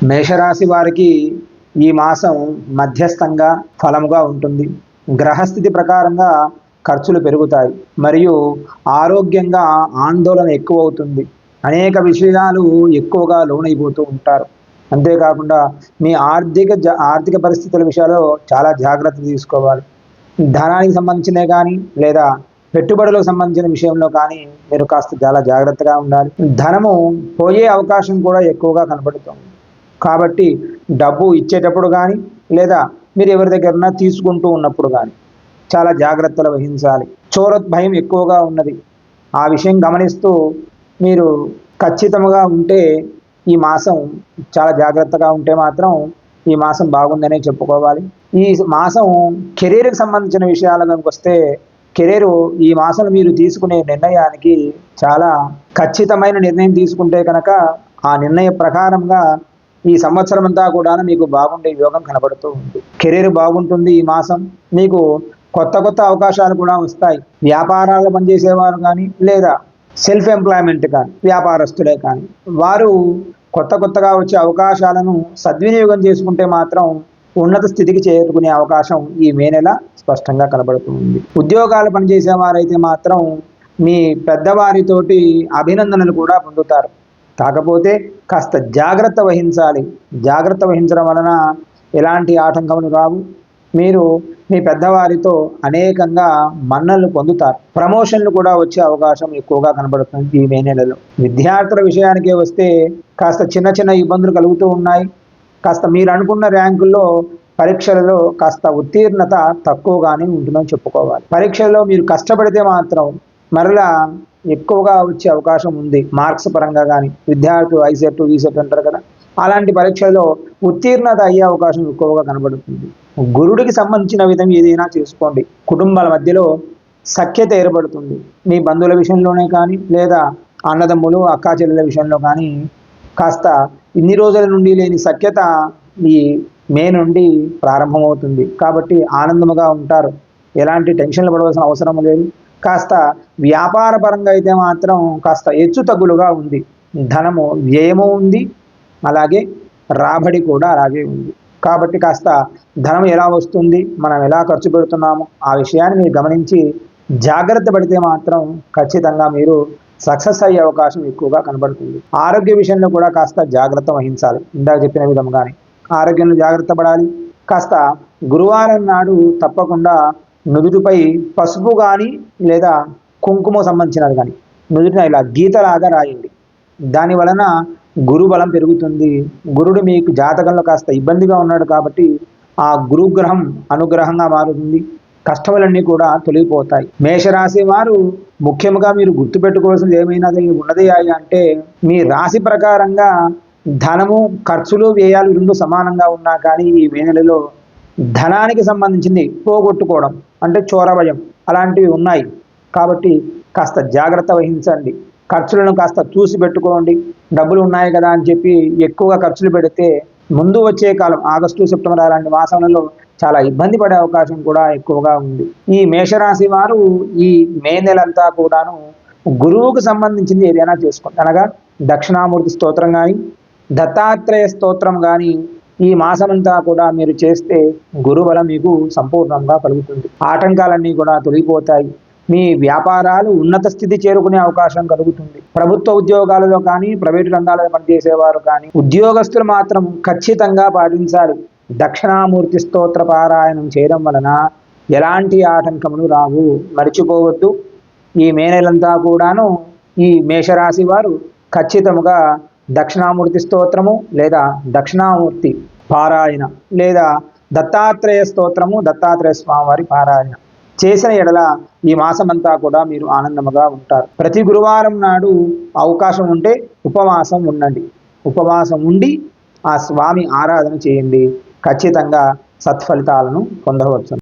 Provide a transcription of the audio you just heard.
మేషరాశి వారికి ఈ మాసం మధ్యస్థంగా ఫలముగా ఉంటుంది. గ్రహస్థితి ప్రకారంగా ఖర్చులు పెరుగుతాయి మరియు ఆరోగ్యంగా ఆందోళన ఎక్కువ అవుతుంది. అనేక విషయాలు ఎక్కువగా లోనైపోతూ ఉంటారు. అంతేకాకుండా మీ ఆర్థిక పరిస్థితుల విషయాల్లో చాలా జాగ్రత్త తీసుకోవాలి. ధనానికి సంబంధించినవి కానీ లేదా పెట్టుబడులకు సంబంధించిన విషయంలో కానీ మీరు కాస్త చాలా జాగ్రత్తగా ఉండాలి. ధనము పోయే అవకాశం కూడా ఎక్కువగా కనబడుతుంది. కాబట్టి డబ్బు ఇచ్చేటప్పుడు కానీ లేదా మీరు ఎవరి దగ్గర తీసుకుంటూ ఉన్నప్పుడు కానీ చాలా జాగ్రత్తలు వహించాలి. భయం ఎక్కువగా ఉన్నది. ఆ విషయం గమనిస్తూ మీరు ఖచ్చితంగా ఉంటే ఈ మాసం చాలా జాగ్రత్తగా ఉంటే మాత్రం ఈ మాసం బాగుందనే చెప్పుకోవాలి. ఈ మాసం కెరీర్కి సంబంధించిన విషయాల కనుక వస్తే కెరీరు ఈ మాసంలో మీరు తీసుకునే నిర్ణయానికి చాలా ఖచ్చితమైన నిర్ణయం తీసుకుంటే కనుక ఆ నిర్ణయ ప్రకారంగా ఈ సంవత్సరం అంతా కూడా మీకు బాగుండే యోగం కనబడుతూ ఉంది. కెరీర్ బాగుంటుంది. ఈ మాసం మీకు కొత్త అవకాశాలు కూడా వస్తాయి. వ్యాపారాలు పనిచేసేవారు కానీ లేదా సెల్ఫ్ ఎంప్లాయ్మెంట్ కానీ వ్యాపారస్తులే కానీ వారు కొత్తగా వచ్చే అవకాశాలను సద్వినియోగం చేసుకుంటే మాత్రం ఉన్నత స్థితికి చేరుకునే అవకాశం ఈ మే నెల స్పష్టంగా కనబడుతుంది. ఉద్యోగాలు పనిచేసేవారైతే మాత్రం మీ పెద్దవారితోటి అభినందనలు కూడా పొందుతారు. కాకపోతే కాస్త జాగ్రత్త వహించాలి. జాగ్రత్త వహించడం వలన ఎలాంటి ఆటంకములు రావు. మీరు మీ పెద్దవారితో అనేకంగా మన్నలు పొందుతారు. ప్రమోషన్లు కూడా వచ్చే అవకాశం ఎక్కువగా కనబడుతుంది ఈ మే నెలలో. విద్యార్థుల విషయానికే వస్తే కాస్త చిన్న ఇబ్బందులు కలుగుతూ ఉన్నాయి. కాస్త మీరు అనుకున్న ర్యాంకుల్లో పరీక్షలలో కాస్త ఉత్తీర్ణత తక్కువగానే ఉంటుందని చెప్పుకోవాలి. పరీక్షల్లో మీరు కష్టపడితే మాత్రం మరలా ఎక్కువగా వచ్చే అవకాశం ఉంది. మార్క్స్ పరంగా కానీ విద్యార్థులు ఐసెట్ వీసెట్ అంటారు కదా, అలాంటి పరీక్షల్లో ఉత్తీర్ణత అయ్యే అవకాశం ఎక్కువగా కనబడుతుంది. గురుడికి సంబంధించిన విధం ఏదైనా చేసుకోండి. కుటుంబాల మధ్యలో సఖ్యత ఏర్పడుతుంది. మీ బంధువుల విషయంలోనే కానీ లేదా అన్నదమ్ములు అక్కా చెల్లెల విషయంలో కానీ కాస్త ఇన్ని రోజుల నుండి లేని సఖ్యత ఈ మే నుండి ప్రారంభమవుతుంది. కాబట్టి ఆనందముగా ఉంటారు. ఎలాంటి టెన్షన్లు పడవలసిన అవసరం లేదు. కాస్త వ్యాపార పరంగా అయితే మాత్రం కాస్త హెచ్చు తగ్గులుగా ఉంది. ధనము వ్యయము ఉంది, అలాగే రాబడి కూడా అలాగే ఉంది. కాబట్టి కాస్త ధనం ఎలా వస్తుంది, మనం ఎలా ఖర్చు పెడుతున్నాము ఆ విషయాన్ని మీరు గమనించి జాగ్రత్త పడితే మాత్రం ఖచ్చితంగా మీరు సక్సెస్ అయ్యే అవకాశం ఎక్కువగా కనబడుతుంది. ఆరోగ్య విషయంలో కూడా కాస్త జాగ్రత్త వహించాలి. ఇందాక చెప్పిన విధంగానే ఆరోగ్యంలో జాగ్రత్త పడాలి. కాస్త గురువారం నాడు తప్పకుండా నుదుటిపై పసుపు కానీ లేదా కుంకుమ సంబంధించినది కానీ నుదుటిన ఇలా గీతలాగా రాయండి. దాని వలన గురు బలం పెరుగుతుంది. గురుడు మీకు జాతకంలో కాస్త ఇబ్బందిగా ఉన్నాడు కాబట్టి ఆ గురుగ్రహం అనుగ్రహంగా మారుతుంది. కష్టములన్నీ కూడా తొలగిపోతాయి. మేషరాశి వారు ముఖ్యంగా మీరు గుర్తుపెట్టుకోవాల్సింది ఏమైనా ఉన్నది అంటే మీ రాశి ప్రకారంగా ధనము ఖర్చులు వ్యయాలు రెండు సమానంగా ఉన్నా కానీ ఈ మే నెలలో ధనానికి సంబంధించింది పోగొట్టుకోవడం అంటే చోరభయం అలాంటివి ఉన్నాయి. కాబట్టి కాస్త జాగ్రత్త వహించండి. ఖర్చులను కాస్త చూసి పెట్టుకోండి. డబ్బులు ఉన్నాయి కదా అని చెప్పి ఎక్కువగా ఖర్చులు పెడితే ముందు వచ్చే కాలం ఆగస్టు సెప్టెంబర్ అలాంటి మాసాలలో చాలా ఇబ్బంది పడే అవకాశం కూడా ఎక్కువగా ఉంది. ఈ మేషరాశి వారు ఈ మే నెలంతా కూడాను గురువుకు సంబంధించింది ఏదైనా చేసుకోండి. అనగా దక్షిణామూర్తి స్తోత్రం కానీ దత్తాత్రేయ స్తోత్రం కానీ ఈ మాసమంతా కూడా మీరు చేస్తే గురుబలం మీకు సంపూర్ణంగా కలుగుతుంది. ఆటంకాలన్నీ కూడా తొలగిపోతాయి. మీ వ్యాపారాలు ఉన్నత స్థితి చేరుకునే అవకాశం కలుగుతుంది. ప్రభుత్వ ఉద్యోగాలలో కానీ ప్రైవేటు రంగాలలో పనిచేసేవారు కానీ ఉద్యోగస్తులు మాత్రం ఖచ్చితంగా పాటించాలి. దక్షిణామూర్తి స్తోత్ర పారాయణం చేయడం వలన ఎలాంటి ఆటంకములు రావు. మర్చిపోవద్దు. ఈ మే నెలంతా కూడాను ఈ మేషరాశి వారు ఖచ్చితంగా దక్షిణామూర్తి స్తోత్రము లేదా దక్షిణామూర్తి పారాయణ లేదా దత్తాత్రేయ స్తోత్రము దత్తాత్రేయ స్వామివారి పారాయణ చేసిన ఎడల ఈ మాసమంతా కూడా మీరు ఆనందముగా ఉంటారు. ప్రతి గురువారం నాడు అవకాశం ఉంటే ఉపవాసం ఉండండి. ఉపవాసం ఉండి ఆ స్వామి ఆరాధన చేయండి. ఖచ్చితంగా సత్ఫలితాలను పొందవచ్చు.